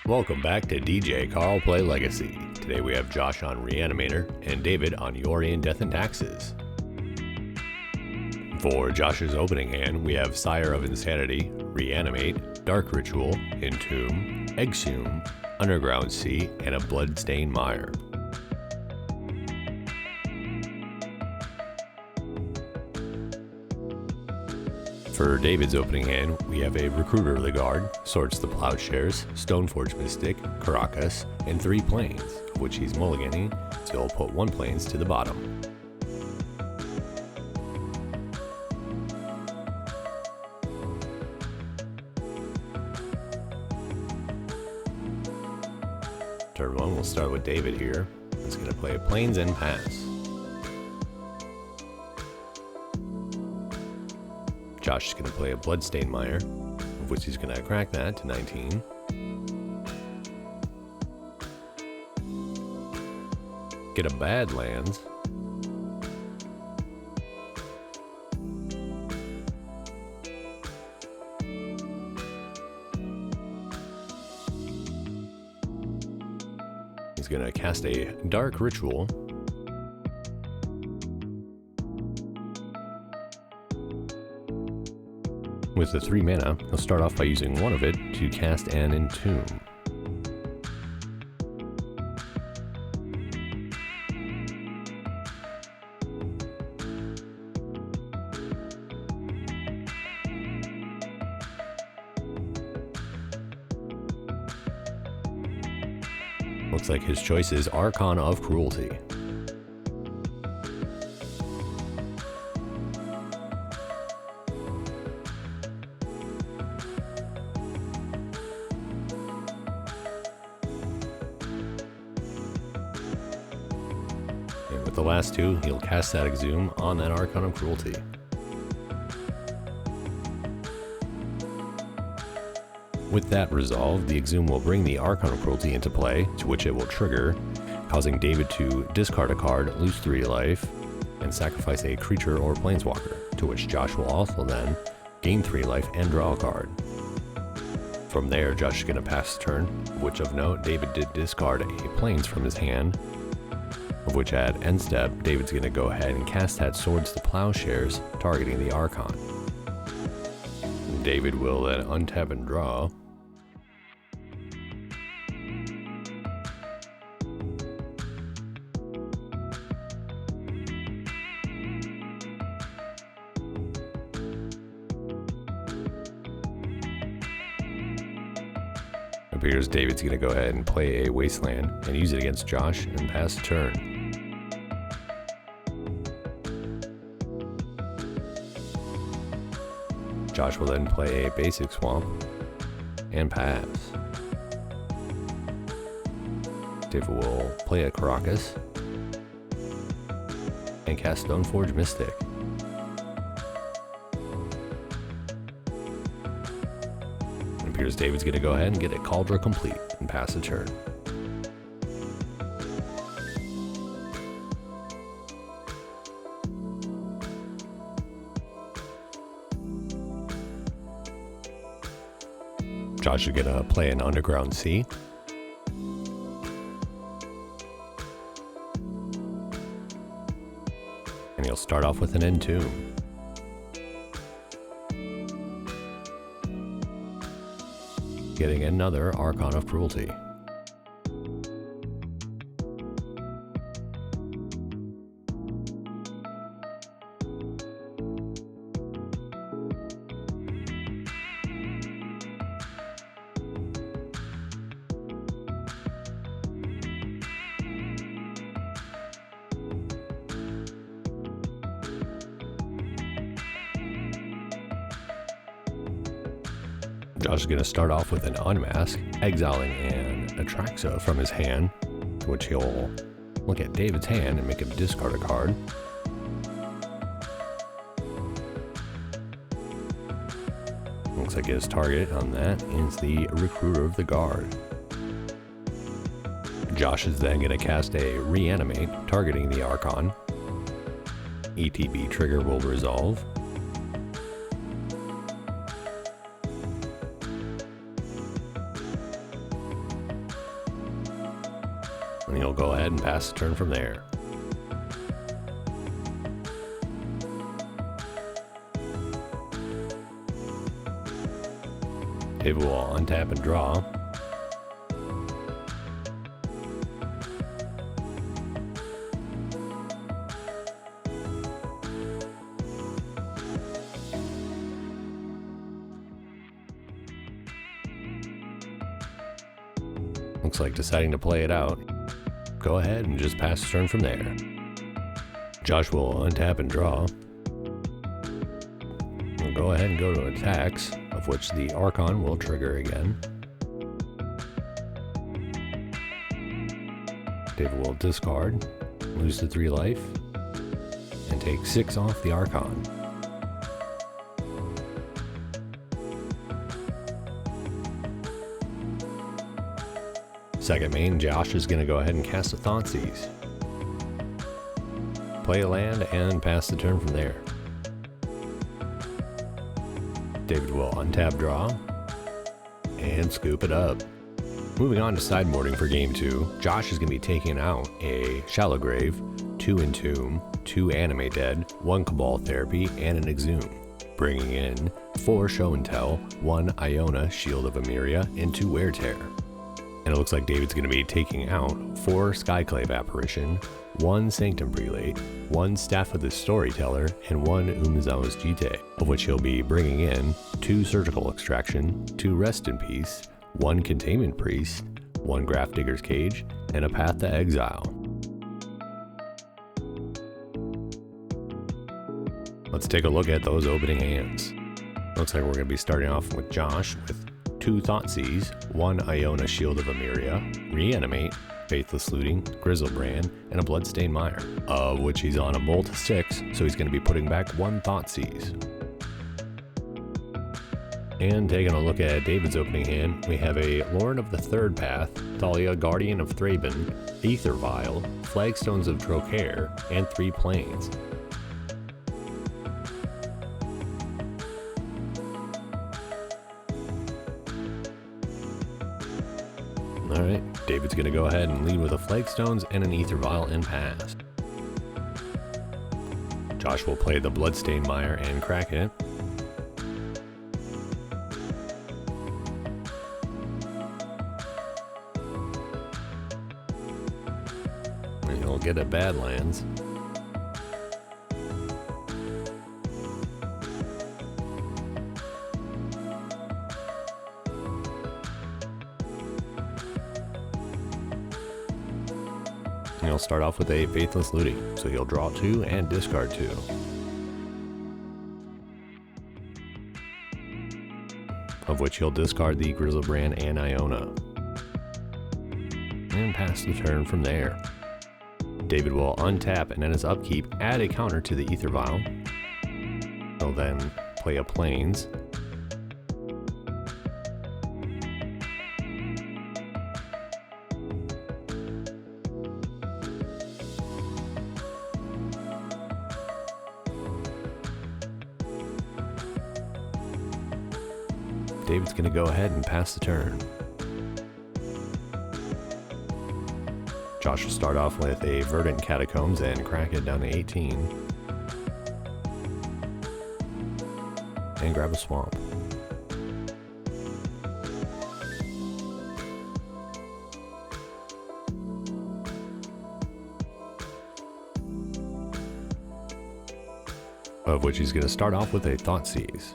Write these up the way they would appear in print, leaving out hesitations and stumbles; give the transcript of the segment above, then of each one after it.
Welcome back to DJ Carl Play Legacy. Today we have Josh on Reanimator and David on Yorion Death and Taxes. For Josh's opening hand, we have Sire of Insanity, Reanimate, Dark Ritual, Entomb, Exhume, Underground Sea, and a Bloodstained Mire. For David's opening hand, we have a Recruiter of the Guard, Swords to Plowshares, Stoneforge Mystic, Caracas, and 3 planes, of which he's mulliganing, so he'll put 1 planes to the bottom. Turn 1, we'll start with David here. He's going to play Planes and Pass. Josh is going to play a Bloodstained Mire, of which he's going to crack that to 19. Get a Badlands. He's going to cast a Dark Ritual. With the 3 mana, he'll start off by using 1 of it to cast an Entomb. Looks like his choice is Archon of Cruelty. With the last 2, he'll cast that Exhume on that Archon of Cruelty. With that resolved, the Exhume will bring the Archon of Cruelty into play, to which it will trigger, causing David to discard a card, lose 3 life, and sacrifice a creature or planeswalker, to which Josh will also then gain 3 life and draw a card. From there, Josh is going to pass the turn, which of note, David did discard a planes from his hand, of which at end step, David's going to go ahead and cast that Swords to Plowshares, targeting the Archon. David will then untap and draw. It appears David's going to go ahead and play a Wasteland and use it against Josh and pass the turn. Josh will then play a basic Swamp and pass. David will play a Caracas and cast Stoneforge Mystic. It appears David's going to go ahead and get a Cauldron complete and pass the turn. Josh is going to play an Underground Sea. And he'll start off with an Entomb. Getting another Archon of Cruelty. Josh is going to start off with an Unmask, exiling an Atraxa from his hand, to which he'll look at David's hand and make him discard a card. Looks like his target on that is the Recruiter of the Guard. Josh is then going to cast a Reanimate, targeting the Archon. ETB trigger will resolve. and he'll go ahead and pass the turn from there. David will untap and draw. Looks like deciding to play it out. Go ahead and just pass the turn from there. Josh will untap and draw. We'll go ahead and go to attacks, of which the Archon will trigger again. David will discard, lose to 3 life, and take 6 off the Archon. Second main, Josh is going to go ahead and cast a Thoughtseize. Play a land and pass the turn from there. David will untap, draw, and scoop it up. Moving on to sideboarding for game 2, Josh is going to be taking out a Shallow Grave, 2 Entomb, 2 Animate Dead, 1 Cabal Therapy, and an Exhume, bringing in 4 Show and Tell, 1 Iona Shield of Emeria, and 2 Wear Tear. And it looks like David's going to be taking out 4 Skyclave Apparition, 1 Sanctum Prelate, 1 Staff of the Storyteller, and 1 Umezawa's Jite, of which he'll be bringing in 2 Surgical Extraction, 2 Rest in Peace, 1 Containment Priest, 1 Grafdigger's Cage, and a Path to Exile. Let's take a look at those opening hands. Looks like we're going to be starting off with Josh with 2 Thoughtseize, 1 Iona Shield of Emeria, Reanimate, Faithless Looting, Grizzlebrand, and a Bloodstained Mire, of which he's on a Bolt 6, so he's going to be putting back 1 Thoughtseize. And taking a look at David's opening hand, we have a Lord of the Third Path, Thalia, Guardian of Thraben, Aether Vial, Flagstones of Trocaire, and 3 Plains. Alright, David's going to go ahead and lead with a Flagstones and an Aether Vial and pass. Josh will play the Bloodstained Mire and crack it. And he'll get a Badlands. And he'll start off with a Faithless Looting, so he'll draw 2 and discard 2. Of which he'll discard the Grizzlebrand and Iona. And pass the turn from there. David will untap and at his upkeep add a counter to the Aether Vial. He'll then play a Plains. David's going to go ahead and pass the turn. Josh will start off with a Verdant Catacombs and crack it down to 18. And grab a Swamp. Of which he's going to start off with a Thoughtseize.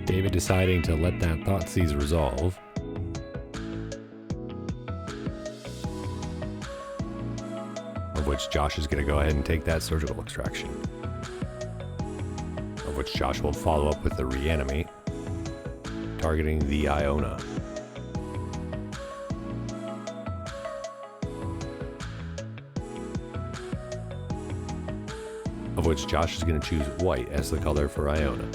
David deciding to let that Thoughtseize resolve. of which Josh is going to go ahead and take that surgical extraction, of which Josh will follow up with the Reanimate, targeting the Iona. Of which Josh is going to choose white as the color for Iona.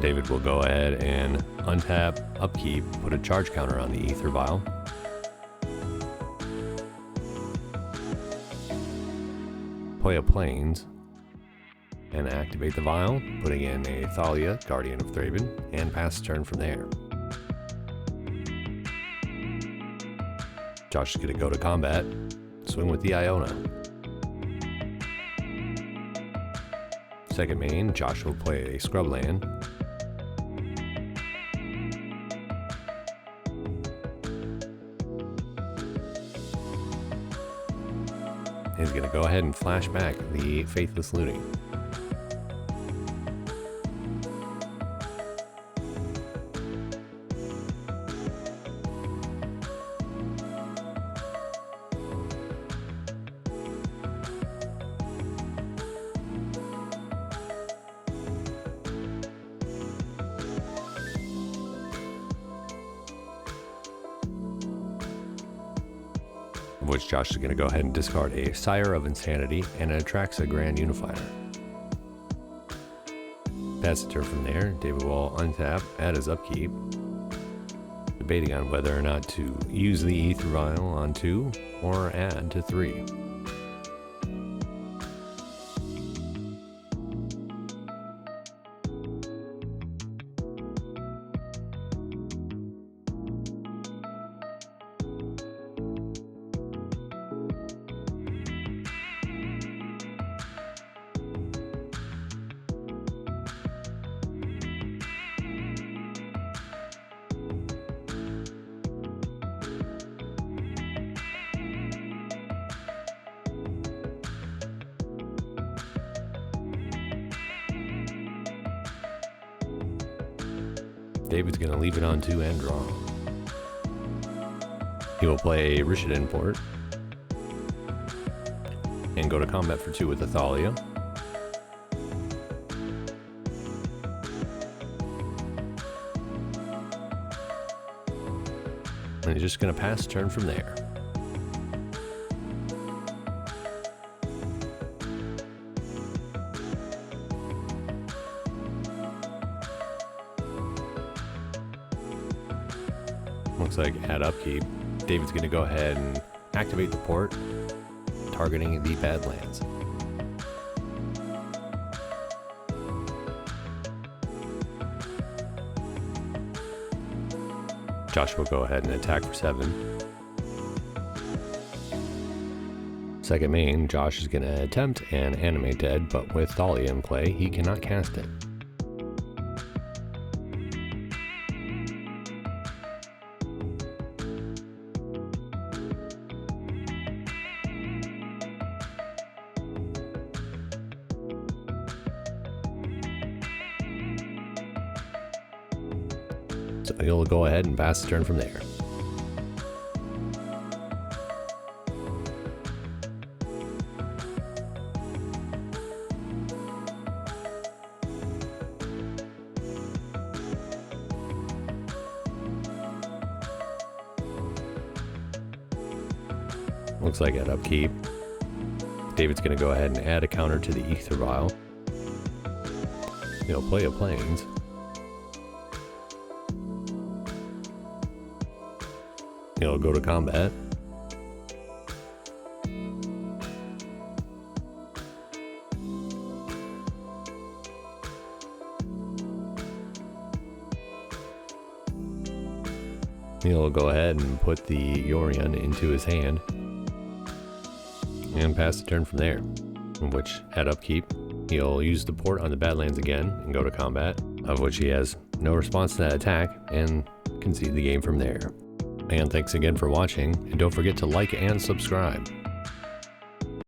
David will go ahead and untap, upkeep, put a charge counter on the Ether Vial. Play a Plains and activate the Vial, putting in a Thalia, Guardian of Thraben, and pass turn from there. Josh is going to go to combat, swing with the Iona. Second main, Josh will play a Scrubland. He's going to go ahead and flash back the Faithless Looting. Of which Josh is going to go ahead and discard a Sire of Insanity and an Atraxa Grand Unifier. Pass the turn from there. David will untap, add his upkeep, debating on whether or not to use the Ether Vial on 2 or add to 3. David's going to leave it on 2 and draw. He will play a Rishadan Port and go to combat for 2 with the Thalia. And he's just going to pass turn from there. Looks like at upkeep, David's going to go ahead and activate the port, targeting the Badlands. Josh will go ahead and attack for 7. Second main, Josh is going to attempt an Animate Dead, but with Thalia in play, he cannot cast it. So he'll go ahead and pass the turn from there. Looks like at upkeep, David's going to go ahead and add a counter to the Ether Vial. He'll play a Plains. He'll go to combat. He'll go ahead and put the Yorion into his hand and pass the turn from there, in which at upkeep he'll use the port on the Badlands again and go to combat, of which he has no response to that attack and concede the game from there. And thanks again for watching, and don't forget to like and subscribe.